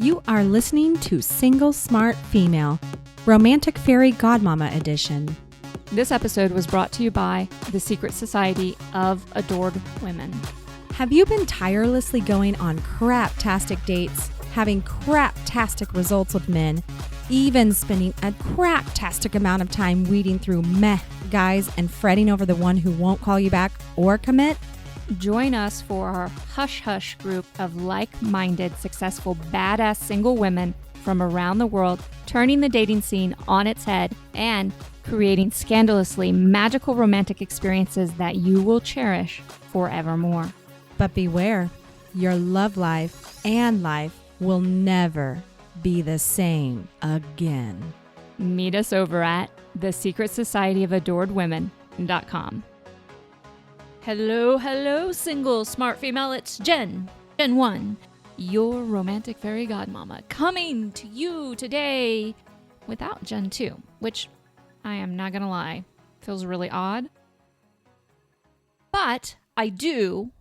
You are listening to Single Smart Female, Romantic Fairy Godmama Edition. This episode was brought to you by the Secret Society of Adored Women. Have you been tirelessly going on crap-tastic dates, having crap-tastic results with men, even spending a crap-tastic amount of time weeding through meh guys and fretting over the one who won't call you back or commit? Join us for our Hush Hush group of like-minded, successful, badass single women from around the world, turning the dating scene on its head and creating scandalously magical romantic experiences that you will cherish forevermore. But beware, your love life and life will never be the same again. Meet us over at thesecretsocietyofAdoredWomen.com. Hello, single smart female. It's Jen 1, your romantic fairy godmama, coming to you today without Jen 2, which I am not going to lie, feels really odd. But I do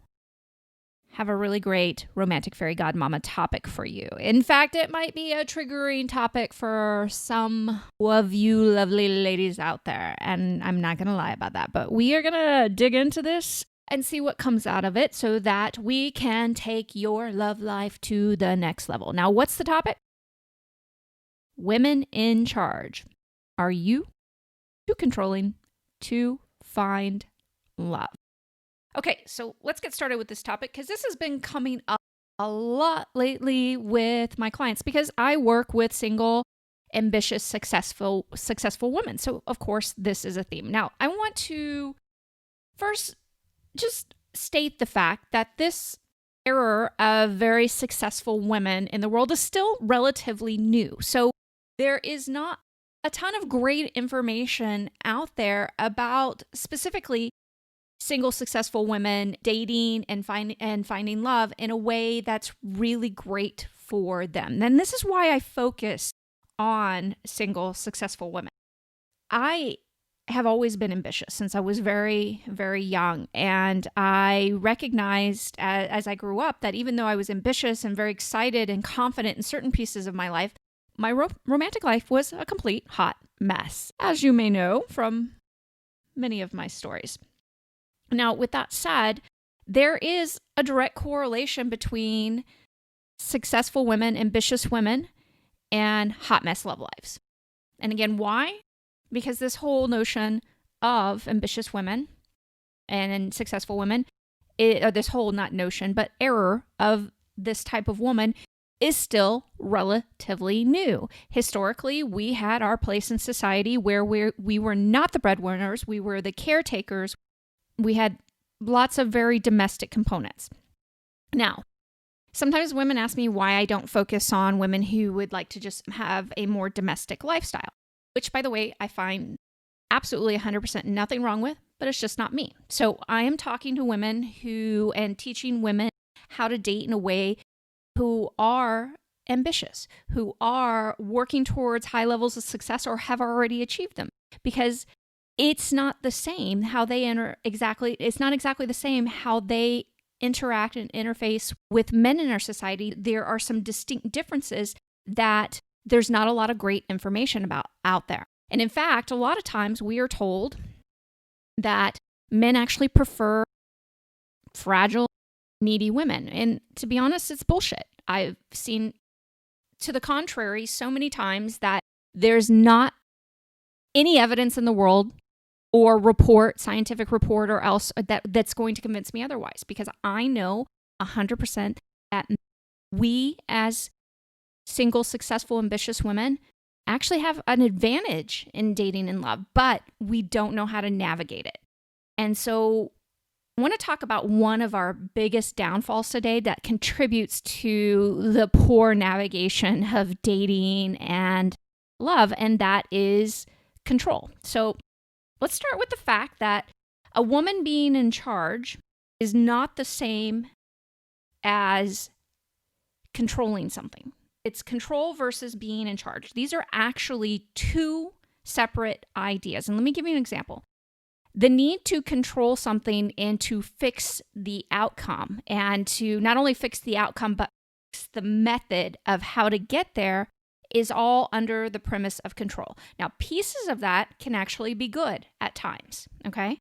have a really great romantic fairy godmama topic for you. In fact, it might be a triggering topic for some of you lovely ladies out there, and I'm not going to lie about that. But we are going to dig into this and see what comes out of it so that we can take your love life to the next level. Now, what's the topic? Women in charge. Are you too controlling to find love? Okay, so let's get started with this topic because this has been coming up a lot lately with my clients because I work with single, ambitious, successful women. So, of course, this is a theme. Now, I want to first just state the fact that this era of very successful women in the world is still relatively new. So, there is not a ton of great information out there about specifically single successful women dating and finding love in a way that's really great for them. And this is why I focus on single successful women. I have always been ambitious since I was very, very young. And I recognized as I grew up that even though I was ambitious and very excited and confident in certain pieces of my life, my romantic life was a complete hot mess, as you may know from many of my stories. Now, with that said, there is a direct correlation between successful women, ambitious women, and hot mess love lives. And again, why? Because this whole notion of ambitious women and successful women, or this whole not notion, but error of this type of woman is still relatively new. Historically, we had our place in society where we were not the breadwinners, we were the caretakers. We had lots of very domestic components. Now, sometimes women ask me why I don't focus on women who would like to just have a more domestic lifestyle, which, by the way, I find absolutely 100% nothing wrong with, but it's just not me. So I am talking to women and teaching women how to date in a way who are ambitious, who are working towards high levels of success or have already achieved them. Because it's not the same how they it's not exactly the same how they interact and interface with men in our society. There are some distinct differences that there's not a lot of great information about out there. And in fact, a lot of times we are told that men actually prefer fragile, needy women. And to be honest, it's bullshit. I've seen to the contrary so many times that there's not any evidence in the world or scientific report or else that's going to convince me otherwise, because I know 100% that we as single, successful, ambitious women actually have an advantage in dating and love, but we don't know how to navigate it. And so I want to talk about one of our biggest downfalls today that contributes to the poor navigation of dating and love, and that is control. So let's start with the fact that a woman being in charge is not the same as controlling something. It's control versus being in charge. These are actually two separate ideas. And let me give you an example. The need to control something and to fix the outcome, and to not only fix the outcome, but the method of how to get there is all under the premise of control. Now, pieces of that can actually be good at times, okay?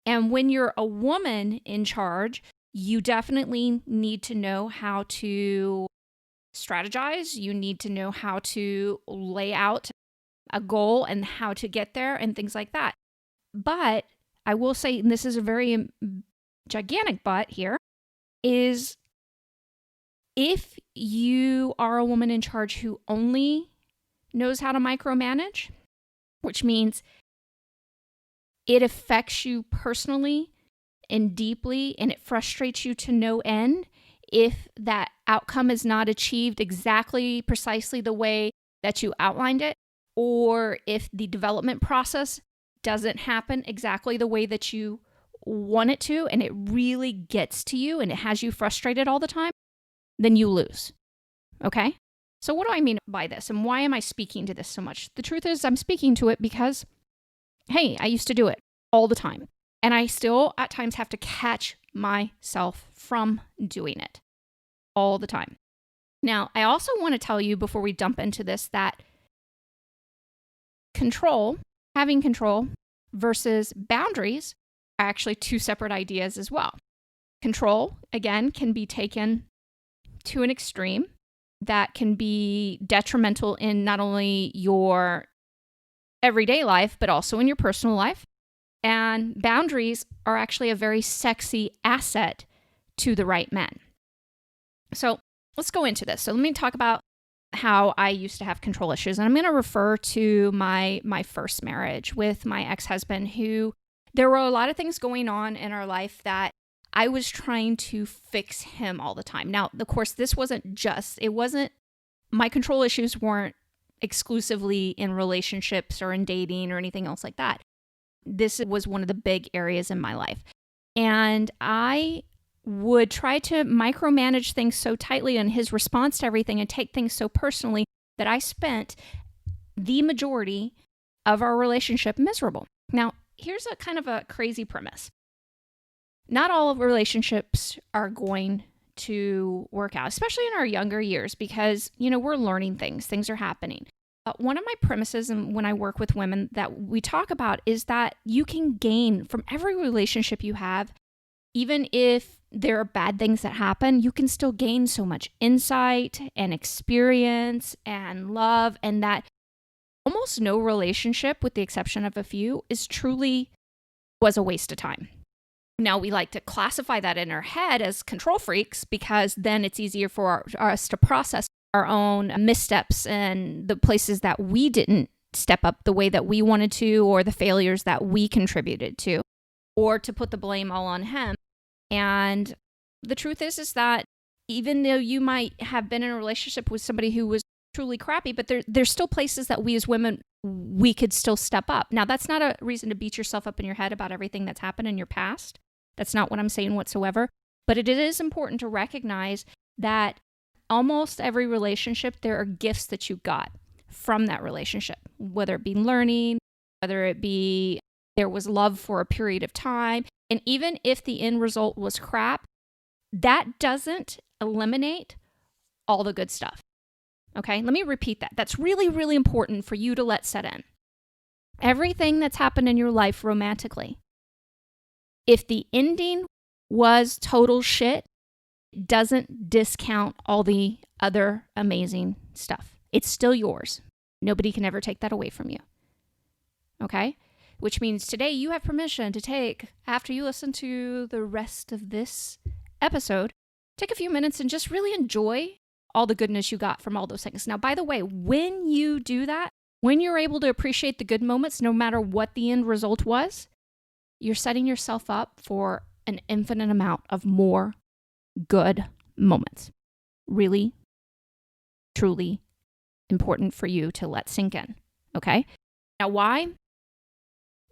And when you're a woman in charge, you definitely need to know how to strategize. You need to know how to lay out a goal and how to get there and things like that. But I will say, and this is a very gigantic but here, is if you are a woman in charge who only knows how to micromanage, which means it affects you personally and deeply, and it frustrates you to no end if that outcome is not achieved exactly, precisely the way that you outlined it, or if the development process doesn't happen exactly the way that you want it to, and it really gets to you and it has you frustrated all the time, then you lose. Okay? So what do I mean by this, and why am I speaking to this so much? The truth is, I'm speaking to it because, hey, I used to do it all the time. And I still, at times, have to catch myself from doing it all the time. Now, I also want to tell you before we jump into this that having control versus boundaries are actually two separate ideas as well. Control, again, can be taken to an extreme that can be detrimental in not only your everyday life, but also in your personal life. And boundaries are actually a very sexy asset to the right men. So let's go into this. So let me talk about how I used to have control issues. And I'm going to refer to my first marriage with my ex-husband, who there were a lot of things going on in our life that I was trying to fix him all the time. Now, of course, my control issues weren't exclusively in relationships or in dating or anything else like that. This was one of the big areas in my life. And I would try to micromanage things so tightly on his response to everything and take things so personally that I spent the majority of our relationship miserable. Now, here's a kind of a crazy premise. Not all of relationships are going to work out, especially in our younger years, because, we're learning things are happening. One of my premises, and when I work with women that we talk about, is that you can gain from every relationship you have. Even if there are bad things that happen, you can still gain so much insight and experience and love, and that almost no relationship, with the exception of a few, was a waste of time. Now, we like to classify that in our head as control freaks because then it's easier for us to process our own missteps and the places that we didn't step up the way that we wanted to, or the failures that we contributed to, or to put the blame all on him. And the truth is that even though you might have been in a relationship with somebody who was truly crappy, but there's still places that we as women, we could still step up. Now, that's not a reason to beat yourself up in your head about everything that's happened in your past. That's not what I'm saying whatsoever. But it is important to recognize that almost every relationship, there are gifts that you got from that relationship, whether it be learning, whether it be there was love for a period of time. And even if the end result was crap, that doesn't eliminate all the good stuff. Okay, let me repeat that. That's really, really important for you to let set in. Everything that's happened in your life romantically, if the ending was total shit, it doesn't discount all the other amazing stuff. It's still yours. Nobody can ever take that away from you. Okay? Which means today you have permission to take, after you listen to the rest of this episode, take a few minutes and just really enjoy all the goodness you got from all those things. Now, by the way, when you do that, when you're able to appreciate the good moments, no matter what the end result was, you're setting yourself up for an infinite amount of more good moments. Really, truly important for you to let sink in. Okay? Now, why?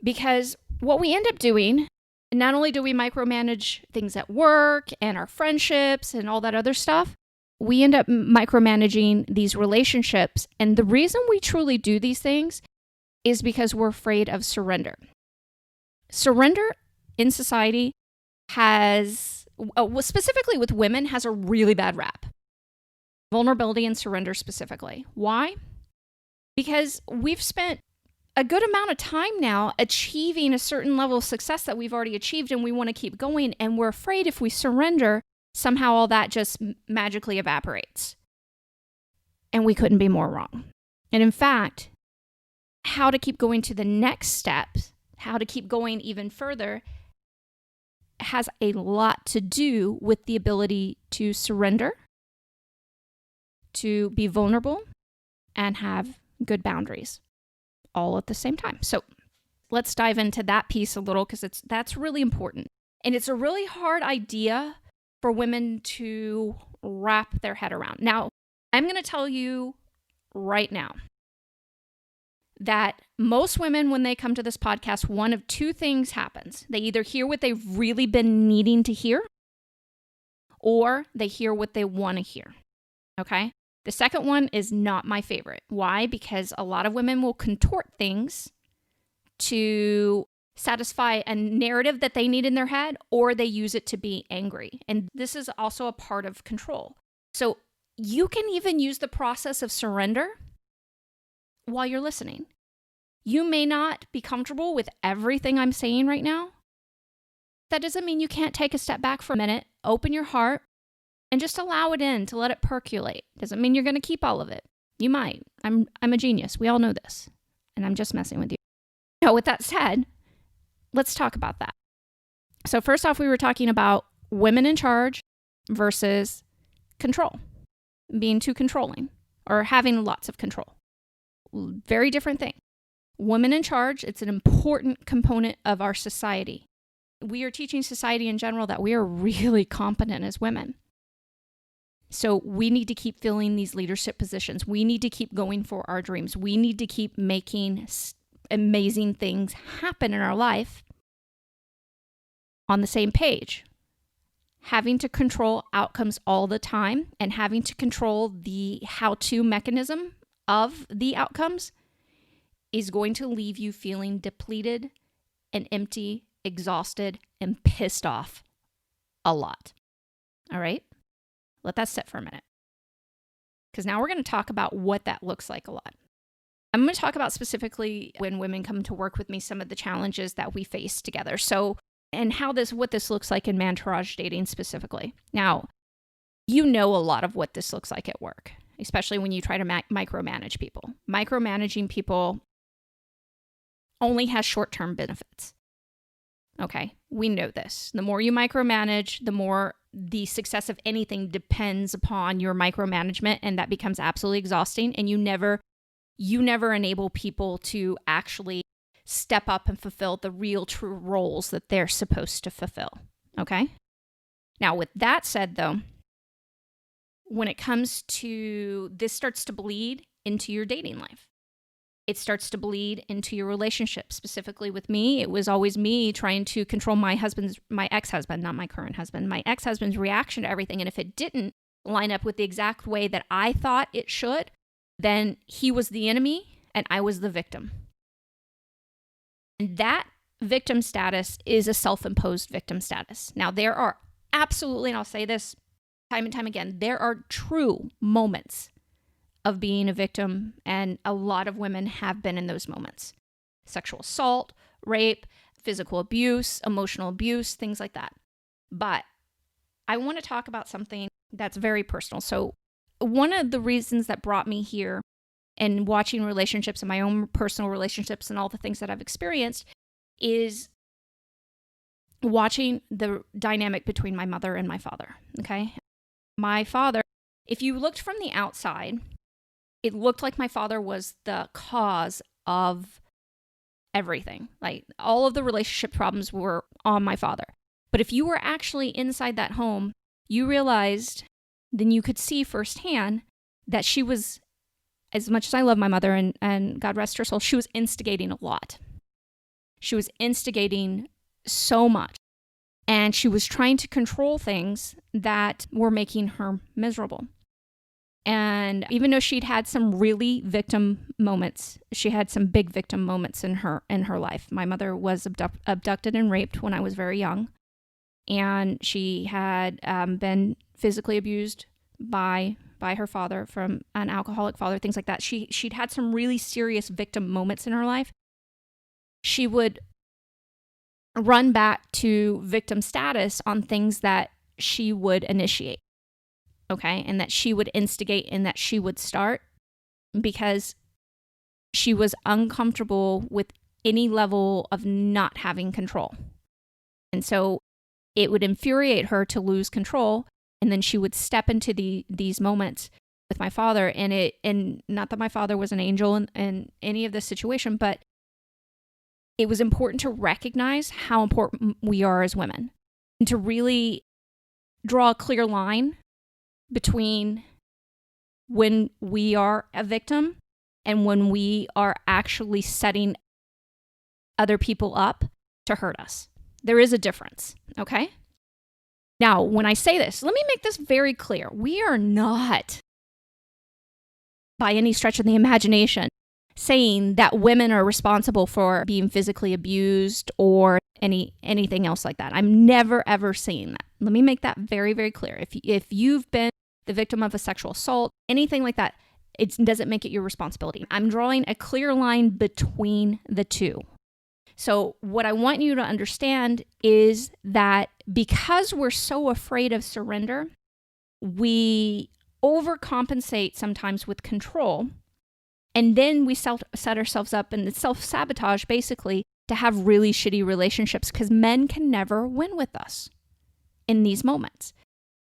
Because what we end up doing, not only do we micromanage things at work and our friendships and all that other stuff, we end up micromanaging these relationships. And the reason we truly do these things is because we're afraid of surrender. Surrender in society has, specifically with women, has a really bad rap. vulnerability and surrender specifically. Why? Because we've spent a good amount of time now achieving a certain level of success that we've already achieved, and we want to keep going, and we're afraid if we surrender, somehow all that just magically evaporates. And we couldn't be more wrong. And in fact, how to keep going to the next step, how to keep going even further, has a lot to do with the ability to surrender, to be vulnerable, and have good boundaries all at the same time. So let's dive into that piece a little, because that's really important. And it's a really hard idea for women to wrap their head around. Now, I'm going to tell you right now that most women, when they come to this podcast, one of two things happens. They either hear what they've really been needing to hear, or they hear what they want to hear. Okay? The second one is not my favorite. Why? Because a lot of women will contort things to satisfy a narrative that they need in their head, or they use it to be angry. And this is also a part of control. So you can even use the process of surrender while you're listening. You may not be comfortable with everything I'm saying right now. That doesn't mean you can't take a step back for a minute, open your heart, and just allow it in to let it percolate. Doesn't mean you're going to keep all of it. You might. I'm a genius. We all know this. And I'm just messing with you. Now, with that said, let's talk about that. So first off, we were talking about women in charge versus control. Being too controlling or having lots of control. Very different thing. Women in charge, it's an important component of our society. We are teaching society in general that we are really competent as women. So we need to keep filling these leadership positions. We need to keep going for our dreams. We need to keep making amazing things happen in our life on the same page. Having to control outcomes all the time and having to control the how-to mechanism of the outcomes is going to leave you feeling depleted and empty, exhausted, and pissed off a lot. All right? Let that sit for a minute. Because now we're going to talk about what that looks like a lot. I'm going to talk about specifically when women come to work with me, some of the challenges that we face together. So, and what this looks like in Mantourage dating specifically. Now, you know a lot of what this looks like at work, especially when you try to micromanage people. Micromanaging people only has short-term benefits. Okay, we know this. The more you micromanage, the more the success of anything depends upon your micromanagement, and that becomes absolutely exhausting, and you never enable people to actually step up and fulfill the real true roles that they're supposed to fulfill. Okay? Now, with that said, though, when it comes to this starts to bleed into your dating life. It starts to bleed into your relationship. Specifically with me, it was always me trying to control my ex-husband, not my current husband, my ex-husband's reaction to everything. And if it didn't line up with the exact way that I thought it should, then he was the enemy and I was the victim. And that victim status is a self-imposed victim status. Now, there are absolutely, and I'll say this time and time again, there are true moments of being a victim, and a lot of women have been in those moments. Sexual assault, rape, physical abuse, emotional abuse, things like that. But I want to talk about something that's very personal. So one of the reasons that brought me here and watching relationships and my own personal relationships and all the things that I've experienced is watching the dynamic between my mother and my father, okay? My father, if you looked from the outside, it looked like my father was the cause of everything. Like all of the relationship problems were on my father. But if you were actually inside that home, you realized, then you could see firsthand that she was, as much as I love my mother and God rest her soul, she was instigating a lot. She was instigating so much. And she was trying to control things that were making her miserable. And even though she'd had some really victim moments, she had some big victim moments in her life. My mother was abducted and raped when I was very young. And she had been physically abused by by her father from an alcoholic father, things like that. She'd had some really serious victim moments in her life. She would run back to victim status on things that she would initiate, okay? And that she would instigate and that she would start because she was uncomfortable with any level of not having control. And so it would infuriate her to lose control. And then she would step into these moments with my father. And not that my father was an angel in any of this situation, but it was important to recognize how important we are as women and to really draw a clear line between when we are a victim and when we are actually setting other people up to hurt us. There is a difference, okay? Now, when I say this, let me make this very clear. We are not, by any stretch of the imagination, saying that women are responsible for being physically abused or anything else like that. I'm never, ever saying that. Let me make that very, very clear. If you've been the victim of a sexual assault, anything like that, it doesn't make it your responsibility. I'm drawing a clear line between the two. So what I want you to understand is that because we're so afraid of surrender, we overcompensate sometimes with control, and then we set ourselves up in self-sabotage, basically, to have really shitty relationships because men can never win with us in these moments.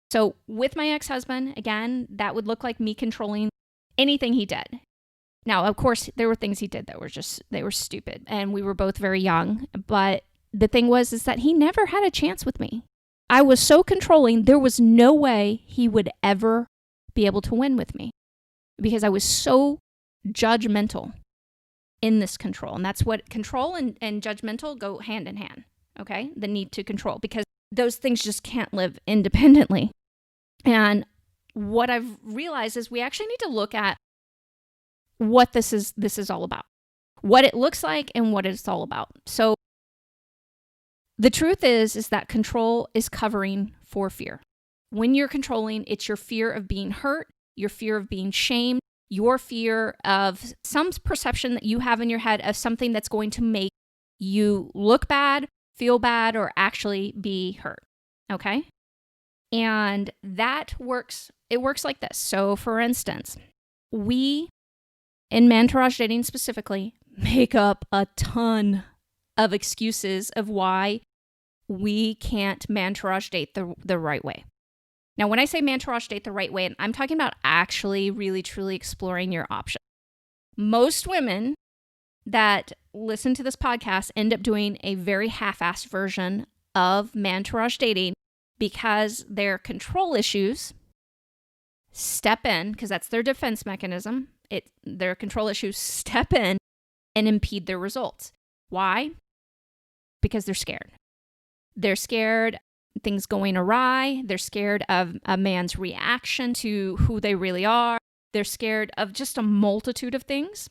So with my ex-husband, again, that would look like me controlling anything he did. Now, of course, there were things he did that they were stupid, and we were both very young. But the thing is that he never had a chance with me. I was so controlling, there was no way he would ever be able to win with me because I was so judgmental in this control. And that's what control and judgmental go hand in hand, okay? The need to control, because those things just can't live independently. And what I've realized is we actually need to look at what this is all about, what it looks like and what it's all about. So the truth is that control is covering for fear. When you're controlling, it's your fear of being hurt, your fear of being shamed, your fear of some perception that you have in your head of something that's going to make you look bad, feel bad, or actually be hurt, okay? And that works, it works like this. So for instance, we, in Mantourage dating specifically, make up a ton of excuses of why we can't Mantourage date the right way. Now, when I say Mantourage date the right way, I'm talking about actually really, truly exploring your options. Most women that listen to this podcast end up doing a very half-assed version of Mantourage dating because their control issues step in, because that's their defense mechanism. Their control issues step in and impede their results. Why? Because they're scared. They're scared things going awry. They're scared of a man's reaction to who they really are. They're scared of just a multitude of things.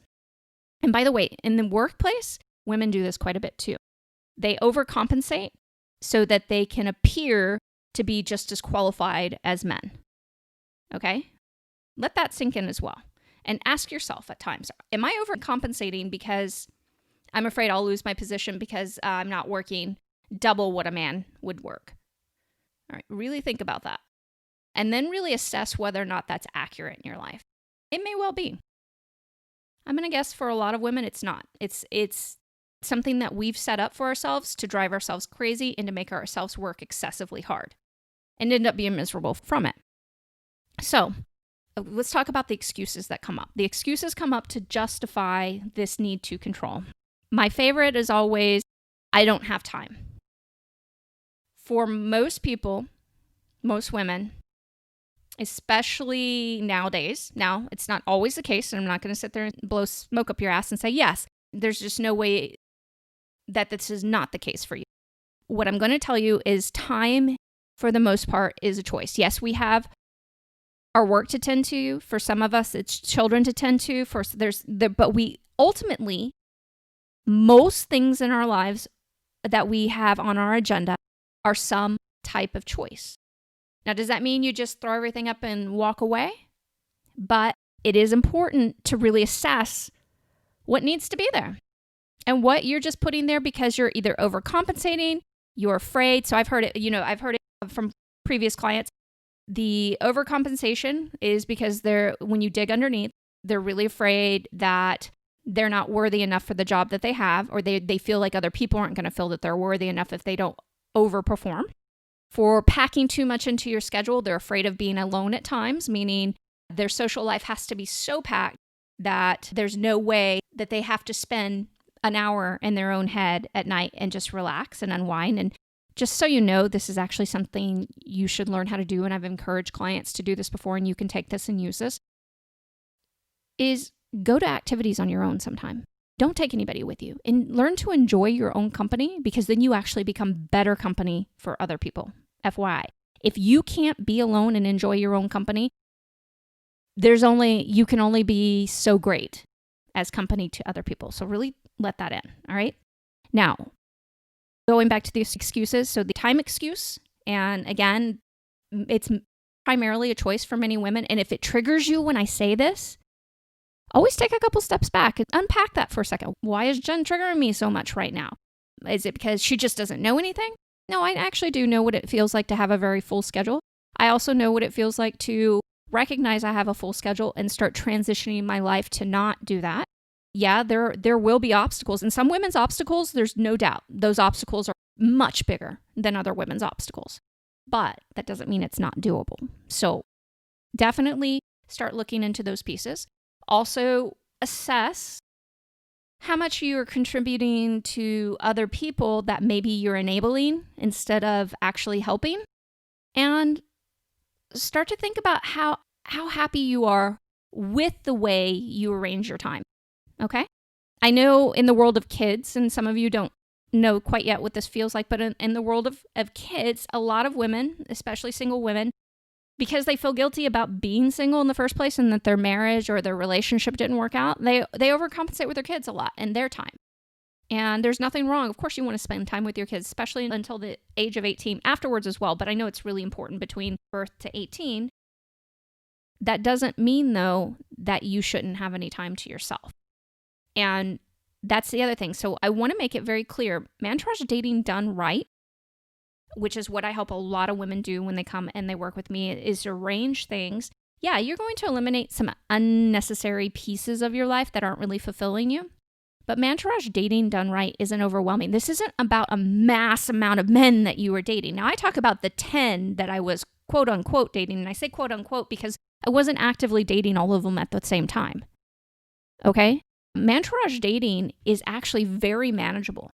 And by the way, in the workplace, women do this quite a bit too. They overcompensate so that they can appear to be just as qualified as men. Okay? Let that sink in as well. And ask yourself at times, am I overcompensating because I'm afraid I'll lose my position because I'm not working double what a man would work? All right, really think about that. And then really assess whether or not that's accurate in your life. It may well be. I'm going to guess for a lot of women, it's not. It's something that we've set up for ourselves to drive ourselves crazy and to make ourselves work excessively hard and end up being miserable from it. So let's talk about the excuses that come up. The excuses come up to justify this need to control. My favorite is always, I don't have time. For most people, most women, especially nowadays, now it's not always the case, and I'm not going to sit there and blow smoke up your ass and say, yes, there's just no way that this is not the case for you. What I'm going to tell you is time, for the most part, is a choice. Yes, we have our work to tend to. For some of us, it's children to tend to. But we ultimately, most things in our lives that we have on our agenda are some type of choice. Now, does that mean you just throw everything up and walk away? but it is important to really assess what needs to be there and what you're just putting there because you're either overcompensating, you're afraid. So I've heard it from previous clients. The overcompensation is because when you dig underneath, they're really afraid that they're not worthy enough for the job that they have, or they feel like other people aren't going to feel that they're worthy enough if they don't overperform. For packing too much into your schedule, they're afraid of being alone at times, meaning their social life has to be so packed that there's no way that they have to spend an hour in their own head at night and just relax and unwind. And just so you know, this is actually something you should learn how to do, and I've encouraged clients to do this before, and you can take this and use this, is go to activities on your own sometime. Don't take anybody with you, and learn to enjoy your own company, because then you actually become better company for other people. FYI, if you can't be alone and enjoy your own company, you can only be so great as company to other people. So really let that in. All right. Now, going back to these excuses. So the time excuse, and again, it's primarily a choice for many women. And if it triggers you when I say this, always take a couple steps back and unpack that for a second. Why is Jen triggering me so much right now? Is it because she just doesn't know anything? No, I actually do know what it feels like to have a very full schedule. I also know what it feels like to recognize I have a full schedule and start transitioning my life to not do that. Yeah, there will be obstacles. And some women's obstacles, there's no doubt, those obstacles are much bigger than other women's obstacles. But that doesn't mean it's not doable. So definitely start looking into those pieces. Also, assess how much you are contributing to other people that maybe you're enabling instead of actually helping. And start to think about how happy you are with the way you arrange your time. Okay? I know in the world of kids, and some of you don't know quite yet what this feels like, but in the world of kids, a lot of women, especially single women, because they feel guilty about being single in the first place and that their marriage or their relationship didn't work out, they overcompensate with their kids a lot and their time. And there's nothing wrong. Of course, you want to spend time with your kids, especially until the age of 18, afterwards as well. But I know it's really important between birth to 18. That doesn't mean, though, that you shouldn't have any time to yourself. And that's the other thing. So I want to make it very clear. Mantourage dating done right, which is what I help a lot of women do when they come and they work with me, is arrange things. Yeah, you're going to eliminate some unnecessary pieces of your life that aren't really fulfilling you. But Mantourage dating done right isn't overwhelming. This isn't about a mass amount of men that you were dating. Now, I talk about the 10 that I was quote unquote dating. And I say quote unquote because I wasn't actively dating all of them at the same time. Okay? Mantourage dating is actually very manageable.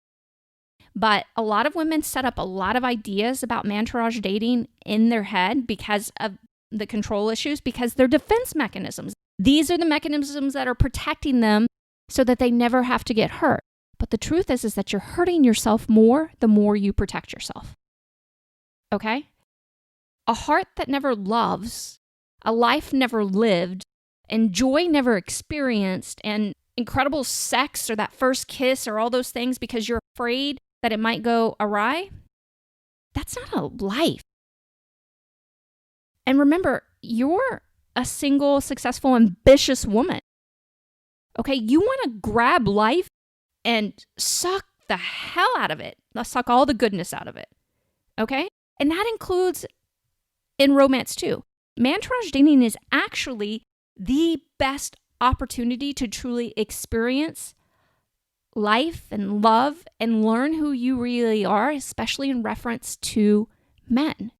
But a lot of women set up a lot of ideas about Mantourage dating in their head because of the control issues, because they're defense mechanisms. These are the mechanisms that are protecting them so that they never have to get hurt. But the truth is that you're hurting yourself more the more you protect yourself. Okay? A heart that never loves, a life never lived, and joy never experienced, and incredible sex or that first kiss or all those things because you're afraid that it might go awry, that's not a life. And remember, you're a single, successful, ambitious woman. Okay, you want to grab life and suck the hell out of it. Suck all the goodness out of it. Okay? And that includes in romance too. Mantourage dating is actually the best opportunity to truly experience life and love and learn who you really are, especially in reference to men.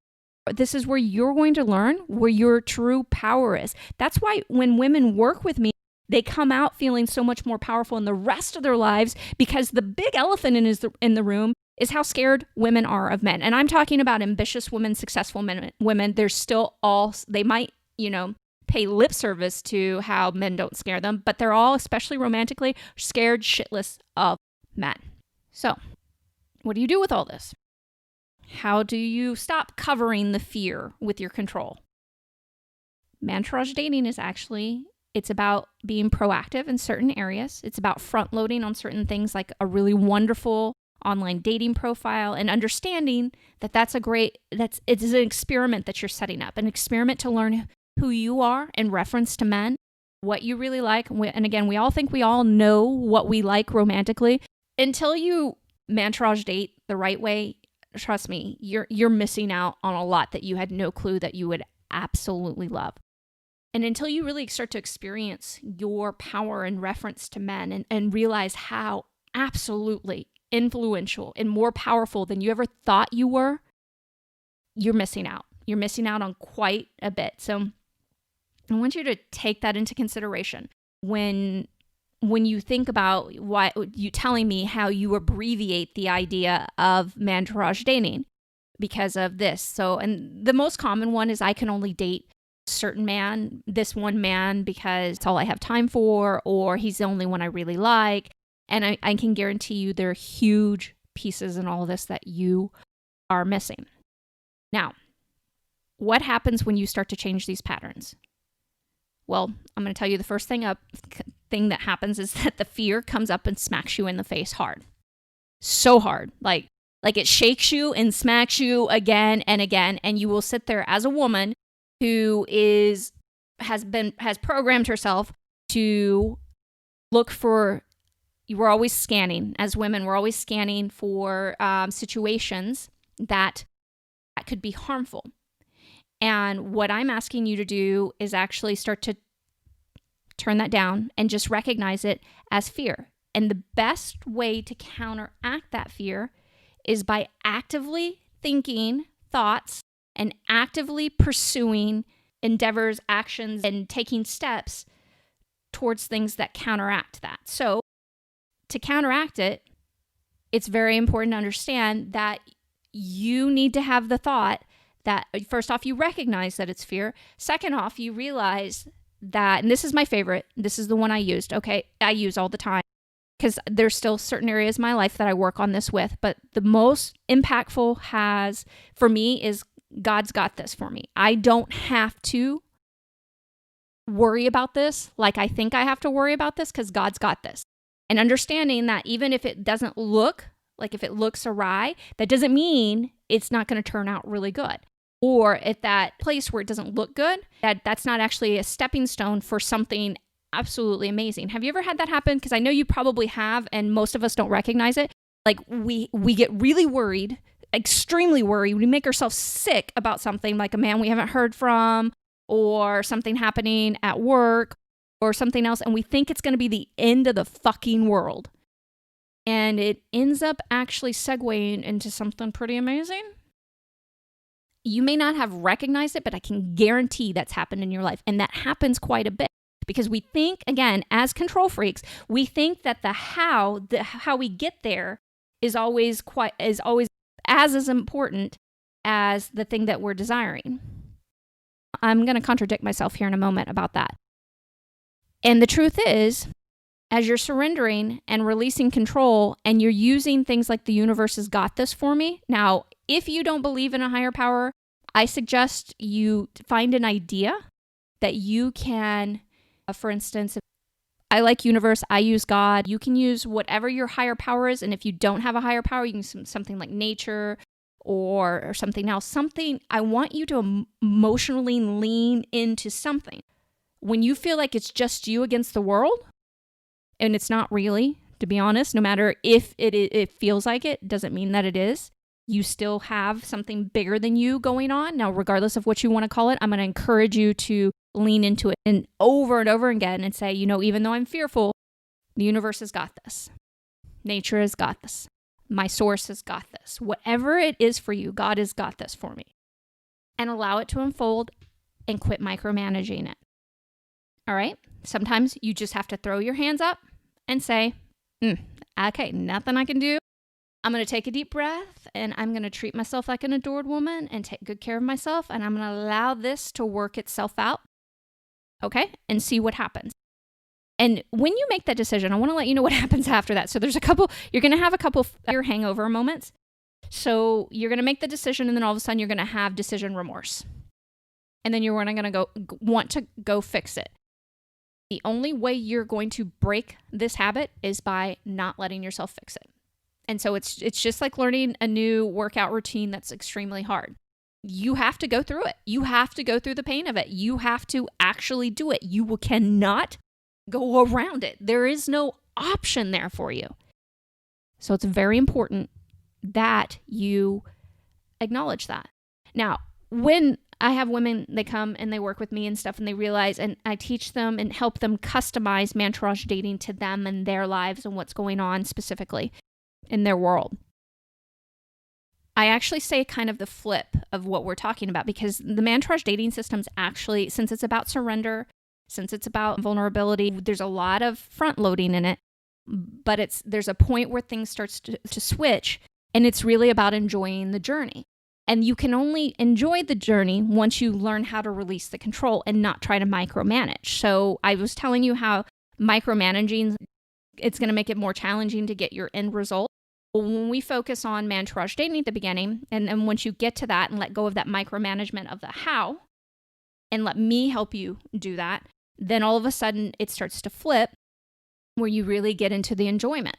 This is where you're going to learn where your true power is. That's why when women work with me, they come out feeling so much more powerful in the rest of their lives, because the big elephant in the room is how scared women are of men. And I'm talking about ambitious women, successful women. They're still they might, pay lip service to how men don't scare them, but they're all, especially romantically, scared shitless of men. So, what do you do with all this? How do you stop covering the fear with your control? Mantourage dating is actually, it's about being proactive in certain areas. It's about front loading on certain things like a really wonderful online dating profile and understanding that it's an experiment that you're setting up, an experiment to learn who you are in reference to men, what you really like. And again, we all think we all know what we like romantically. Until you mantrage date the right way, trust me, you're missing out on a lot that you had no clue that you would absolutely love. And until you really start to experience your power in reference to men and realize how absolutely influential and more powerful than you ever thought you were, you're missing out. You're missing out on quite a bit. So I want you to take that into consideration when you think about why you telling me how you abbreviate the idea of mantrage dating because of this. So, and the most common one is I can only date a certain man, this one man, because it's all I have time for, or he's the only one I really like. And I can guarantee you there are huge pieces in all of this that you are missing. Now, what happens when you start to change these patterns? Well, I'm going to tell you the first thing that happens is that the fear comes up and smacks you in the face hard. So hard. Like it shakes you and smacks you again and again. And you will sit there as a woman who has programmed herself to look for, we're always scanning. As women, we're always scanning for situations that could be harmful. And what I'm asking you to do is actually start to turn that down and just recognize it as fear. And the best way to counteract that fear is by actively thinking thoughts and actively pursuing endeavors, actions, and taking steps towards things that counteract that. So to counteract it, it's very important to understand that you need to have the thought that, first off, you recognize that it's fear. Second off, you realize that, and this is my favorite, this is the one I used, okay? I use all the time because there's still certain areas of my life that I work on this with, but the most impactful for me is God's got this for me. I don't have to worry about this like I think I have to worry about this because God's got this. And understanding that even if it doesn't look, like if it looks awry, that doesn't mean it's not going to turn out really good. Or if that place where it doesn't look good, that's not actually a stepping stone for something absolutely amazing. Have you ever had that happen? Because I know you probably have, and most of us don't recognize it. Like we get really worried, extremely worried. We make ourselves sick about something, like a man we haven't heard from, or something happening at work, or something else, and we think it's going to be the end of the fucking world. And it ends up actually segueing into something pretty amazing. You may not have recognized it, but I can guarantee that's happened in your life. And that happens quite a bit because we think, again, as control freaks, we think that the how we get there is always as important as the thing that we're desiring. I'm going to contradict myself here in a moment about that. And the truth is, as you're surrendering and releasing control and you're using things like the universe has got this for me. Now, if you don't believe in a higher power, I suggest you find an idea that you can, for instance, I like universe, I use God. You can use whatever your higher power is. And if you don't have a higher power, you can use something like nature or something else. I want you to emotionally lean into something. When you feel like it's just you against the world, and it's not really, to be honest, no matter if it feels like it, doesn't mean that it is. You still have something bigger than you going on. Now, regardless of what you want to call it, I'm going to encourage you to lean into it and over again and say, even though I'm fearful, the universe has got this. Nature has got this. My source has got this. Whatever it is for you, God has got this for me. And allow it to unfold and quit micromanaging it. All right? Sometimes you just have to throw your hands up and say, okay, nothing I can do. I'm going to take a deep breath and I'm going to treat myself like an adored woman and take good care of myself. And I'm going to allow this to work itself out. Okay? And see what happens. And when you make that decision, I want to let you know what happens after that. So you're going to have a couple of your hangover moments. So you're going to make the decision and then all of a sudden you're going to have decision remorse. And then you're going to want to go fix it. The only way you're going to break this habit is by not letting yourself fix it. And so it's just like learning a new workout routine that's extremely hard. you have to go through it. You have to go through the pain of it. You have to actually do it. You cannot go around it. There is no option there for you. So it's very important that you acknowledge that. Now, when I have women, they come and they work with me and stuff, and they realize, and I teach them and help them customize Mantourage dating to them and their lives and what's going on specifically in their world. I actually say kind of the flip of what we're talking about, because the Mantourage dating system's actually, since it's about surrender, since it's about vulnerability, there's a lot of front loading in it, but there's a point where things starts to switch, and it's really about enjoying the journey. And you can only enjoy the journey once you learn how to release the control and not try to micromanage. So I was telling you how micromanaging, it's going to make it more challenging to get your end result. When we focus on Mantourage dating at the beginning, and once you get to that and let go of that micromanagement of the how, and let me help you do that, then all of a sudden it starts to flip where you really get into the enjoyment.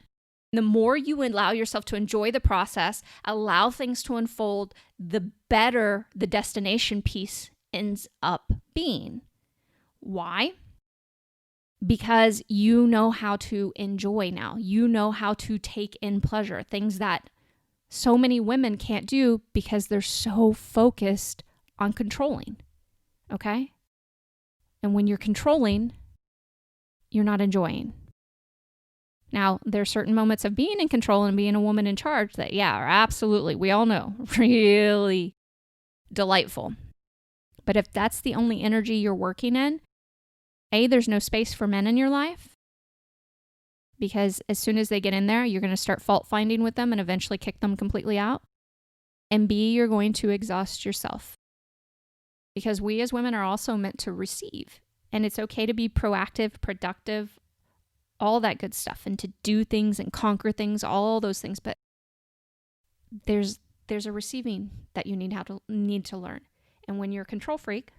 The more you allow yourself to enjoy the process, allow things to unfold, the better the destination piece ends up being. Why? Because you know how to enjoy now. You know how to take in pleasure, things that so many women can't do because they're so focused on controlling, okay? And when you're controlling, you're not enjoying. Now, there are certain moments of being in control and being a woman in charge that, yeah, are absolutely, we all know, really delightful. But if that's the only energy you're working in, A, there's no space for men in your life, because as soon as they get in there, you're going to start fault finding with them and eventually kick them completely out. And B, you're going to exhaust yourself, because we as women are also meant to receive. And it's okay to be proactive, productive, all that good stuff, and to do things and conquer things, all those things. But there's a receiving that you need to learn. And when you're a control freak,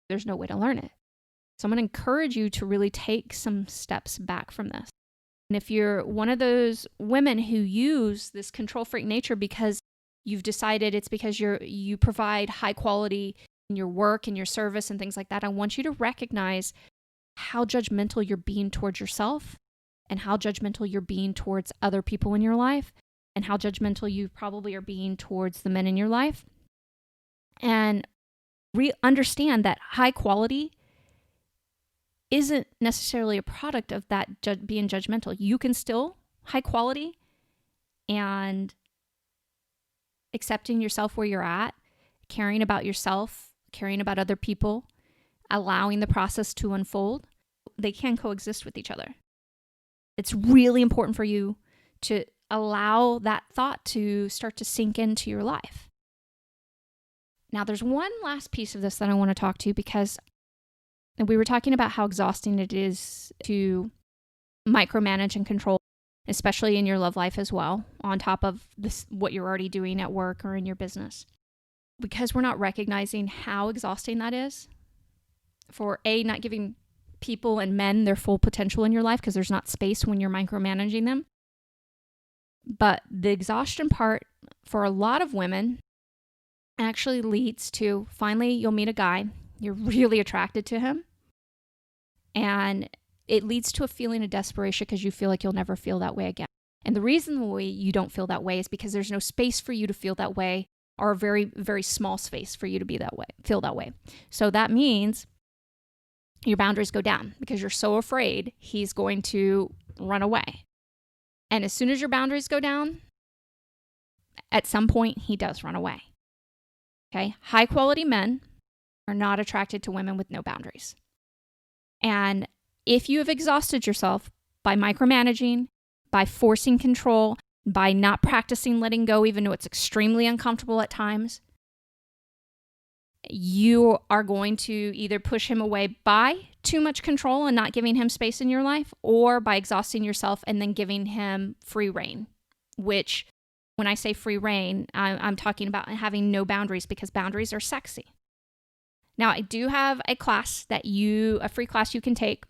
there's no way to learn it. So I'm going to encourage you to really take some steps back from this. And if you're one of those women who use this control freak nature because you've decided it's because you provide high quality in your work and your service and things like that, I want you to recognize how judgmental you're being towards yourself, and how judgmental you're being towards other people in your life, and how judgmental you probably are being towards the men in your life. And understand that high quality isn't necessarily a product of that being judgmental. You can still high quality and accepting yourself where you're at, caring about yourself, caring about other people, allowing the process to unfold. They can coexist with each other. It's really important for you to allow that thought to start to sink into your life. Now, there's one last piece of this that I want to talk to, because we were talking about how exhausting it is to micromanage and control, especially in your love life as well, on top of this, what you're already doing at work or in your business. Because we're not recognizing how exhausting that is, for A, not giving people and men their full potential in your life because there's not space when you're micromanaging them. But the exhaustion part for a lot of women actually leads to, finally you'll meet a guy, you're really attracted to him, and it leads to a feeling of desperation because you feel like you'll never feel that way again. And the reason why you don't feel that way is because there's no space for you to feel that way, or a very, very small space for you to be that way, feel that way. So that means your boundaries go down because you're so afraid he's going to run away. And as soon as your boundaries go down, at some point he does run away. Okay? High quality men are not attracted to women with no boundaries. And if you have exhausted yourself by micromanaging, by forcing control, by not practicing letting go, even though it's extremely uncomfortable at times, you are going to either push him away by too much control and not giving him space in your life, or by exhausting yourself and then giving him free reign, which, when I say free reign, I'm talking about having no boundaries, because boundaries are sexy. Now, I do have a free class you can take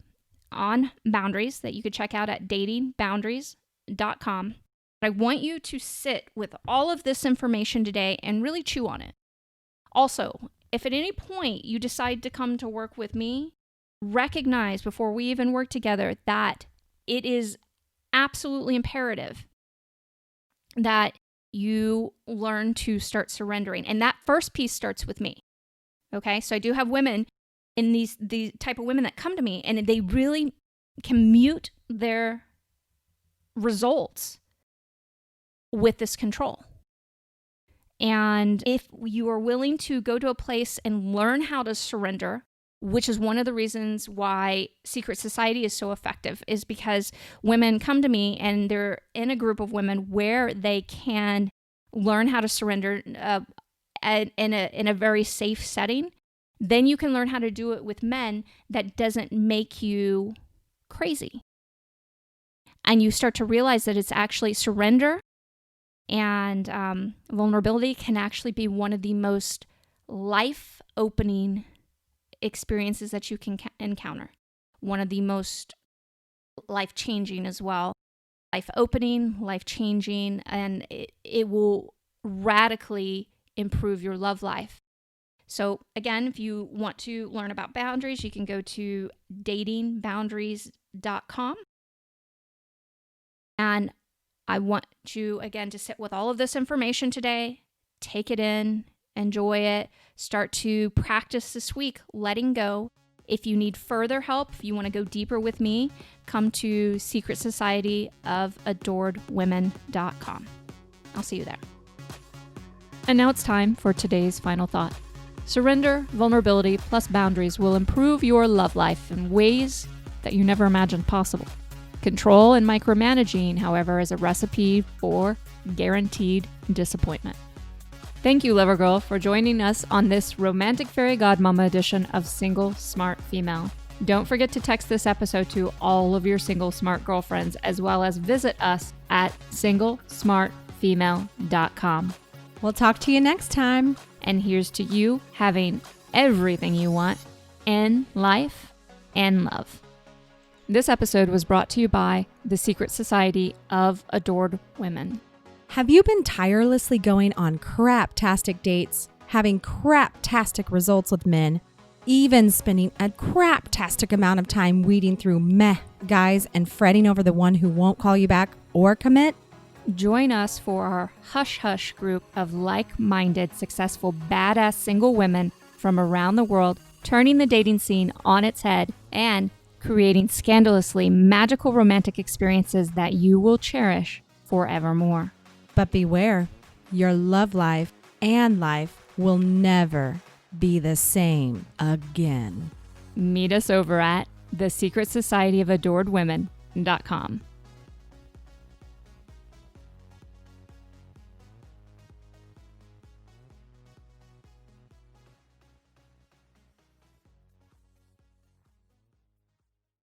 on boundaries that you could check out at datingboundaries.com. I want you to sit with all of this information today and really chew on it. Also, if at any point you decide to come to work with me, recognize before we even work together that it is absolutely imperative that you learn to start surrendering. And that first piece starts with me. Okay, so I do have women in the type of women that come to me, and they really can mute their results with this control. And if you are willing to go to a place and learn how to surrender, which is one of the reasons why Secret Society is so effective, is because women come to me and they're in a group of women where they can learn how to surrender in a very safe setting. Then you can learn how to do it with men that doesn't make you crazy. And you start to realize that it's actually surrender and vulnerability can actually be one of the most life-opening experiences that you can encounter. One of the most life-changing as well. Life-opening, life-changing, and it will radically improve your love life. So again, if you want to learn about boundaries, you can go to datingboundaries.com. And I want you, again, to sit with all of this information today, take it in, enjoy it, start to practice this week, letting go. If you need further help, if you want to go deeper with me, come to secretsocietyofAdoredWomen.com. I'll see you there. And now it's time for today's final thought. Surrender, vulnerability, plus boundaries will improve your love life in ways that you never imagined possible. Control and micromanaging, however, is a recipe for guaranteed disappointment. Thank you, Lover Girl, for joining us on this Romantic Fairy Godmama edition of Single Smart Female. Don't forget to text this episode to all of your single smart girlfriends, as well as visit us at singlesmartfemale.com. We'll talk to you next time. And here's to you having everything you want in life and love. This episode was brought to you by the Secret Society of Adored Women. Have you been tirelessly going on craptastic dates, having craptastic results with men, even spending a craptastic amount of time weeding through meh guys and fretting over the one who won't call you back or commit? Join us for our Hush Hush group of like-minded, successful, badass single women from around the world, turning the dating scene on its head and creating scandalously magical romantic experiences that you will cherish forevermore. But beware, your love life and life will never be the same again. Meet us over at thesecretsocietyofAdoredWomen.com.